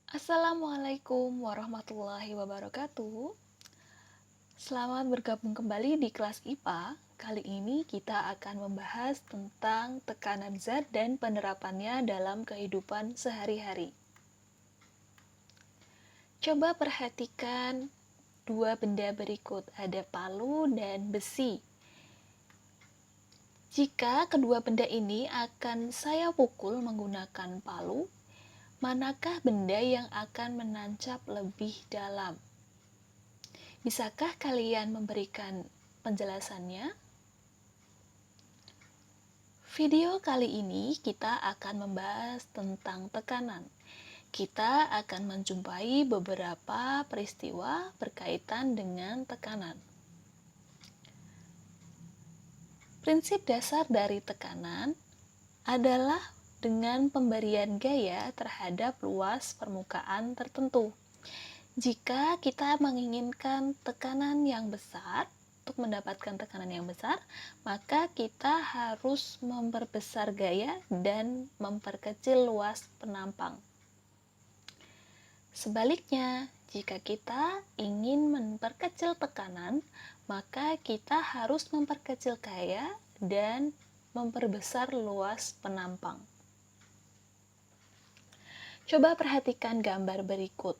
Assalamualaikum warahmatullahi wabarakatuh. Selamat bergabung kembali di kelas IPA. Kali ini kita akan membahas tentang tekanan zat dan penerapannya dalam kehidupan sehari-hari. Coba perhatikan dua benda berikut, ada palu dan besi. Jika kedua benda ini akan saya pukul menggunakan palu, manakah benda yang akan menancap lebih dalam? Bisakah kalian memberikan penjelasannya? Video kali ini kita akan membahas tentang tekanan. Kita akan menjumpai beberapa peristiwa berkaitan dengan tekanan. Prinsip dasar dari tekanan adalah dengan pemberian gaya terhadap luas permukaan tertentu. Jika kita menginginkan tekanan yang besar, untuk mendapatkan tekanan yang besar, maka kita harus memperbesar gaya dan memperkecil luas penampang. Sebaliknya, jika kita ingin memperkecil tekanan, maka kita harus memperkecil gaya dan memperbesar luas penampang. Coba perhatikan gambar berikut.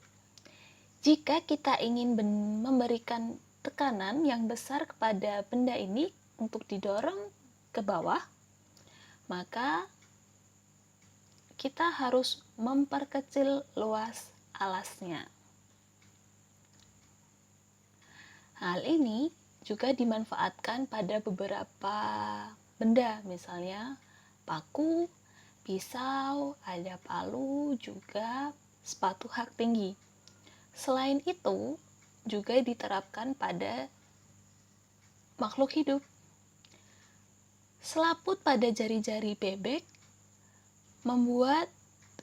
Jika kita ingin memberikan tekanan yang besar kepada benda ini untuk didorong ke bawah, maka kita harus memperkecil luas alasnya. Hal ini juga dimanfaatkan pada beberapa benda, misalnya paku, pisau, ada palu, juga sepatu hak tinggi. Selain itu, juga diterapkan pada makhluk hidup. Selaput pada jari-jari bebek membuat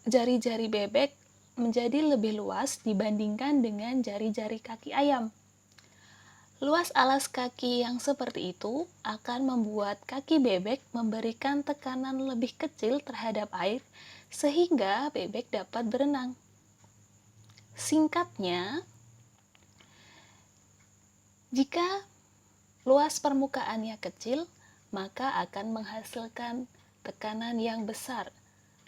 jari-jari bebek menjadi lebih luas dibandingkan dengan jari-jari kaki ayam. Luas alas kaki yang seperti itu akan membuat kaki bebek memberikan tekanan lebih kecil terhadap air sehingga bebek dapat berenang. Singkatnya, jika luas permukaannya kecil, maka akan menghasilkan tekanan yang besar.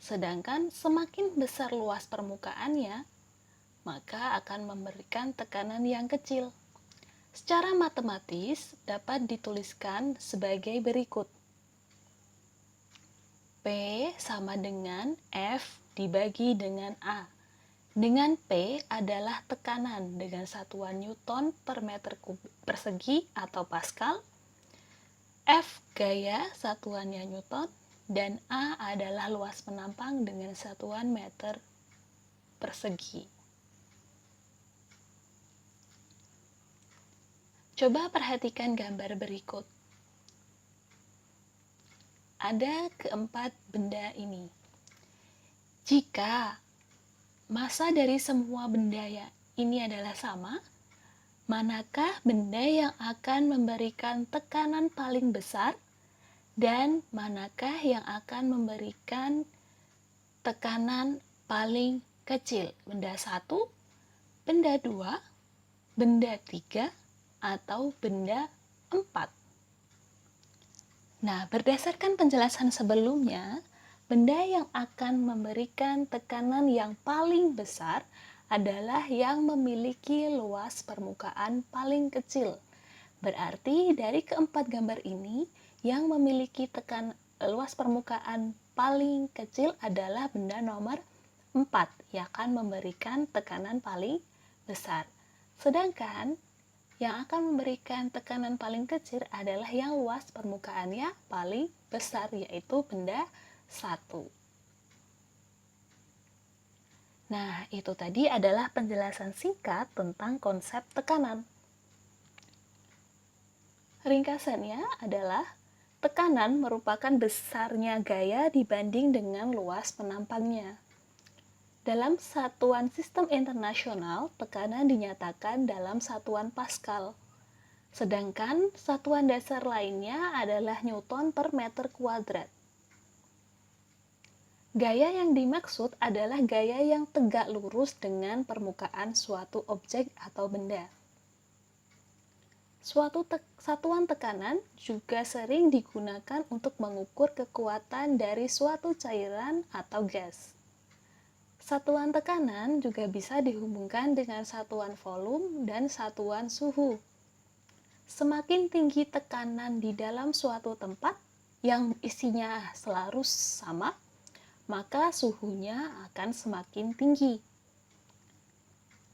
Sedangkan semakin besar luas permukaannya, maka akan memberikan tekanan yang kecil. Secara matematis dapat dituliskan sebagai berikut. P sama dengan F dibagi dengan A. Dengan P adalah tekanan dengan satuan Newton per meter persegi atau Pascal, F gaya satuannya Newton, dan A adalah luas penampang dengan satuan meter persegi. Coba perhatikan gambar berikut. Ada keempat benda ini. Jika massa dari semua benda ini adalah sama, manakah benda yang akan memberikan tekanan paling besar dan manakah yang akan memberikan tekanan paling kecil? Benda 1, benda 2, benda 3, atau benda 4? Nah, berdasarkan penjelasan sebelumnya, benda yang akan memberikan tekanan yang paling besar adalah yang memiliki luas permukaan paling kecil. Berarti dari keempat gambar ini, yang memiliki luas permukaan paling kecil adalah benda nomor 4 yang akan memberikan tekanan paling besar. Sedangkan yang akan memberikan tekanan paling kecil adalah yang luas permukaannya paling besar, yaitu benda 1. Nah, itu tadi adalah penjelasan singkat tentang konsep tekanan. Ringkasannya adalah tekanan merupakan besarnya gaya dibanding dengan luas penampangnya. Dalam satuan sistem internasional, tekanan dinyatakan dalam satuan Pascal. Sedangkan satuan dasar lainnya adalah Newton per meter kuadrat. Gaya yang dimaksud adalah gaya yang tegak lurus dengan permukaan suatu objek atau benda. Satuan tekanan juga sering digunakan untuk mengukur kekuatan dari suatu cairan atau gas. Satuan tekanan juga bisa dihubungkan dengan satuan volume dan satuan suhu. Semakin tinggi tekanan di dalam suatu tempat yang isinya selalu sama, maka suhunya akan semakin tinggi.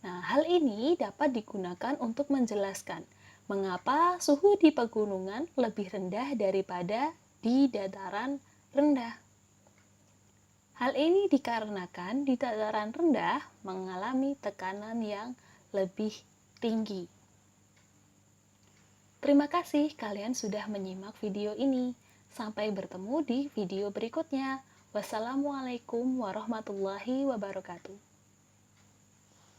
Nah, hal ini dapat digunakan untuk menjelaskan mengapa suhu di pegunungan lebih rendah daripada di dataran rendah. Hal ini dikarenakan di dataran rendah mengalami tekanan yang lebih tinggi. Terima kasih kalian sudah menyimak video ini. Sampai bertemu di video berikutnya. Wassalamualaikum warahmatullahi wabarakatuh.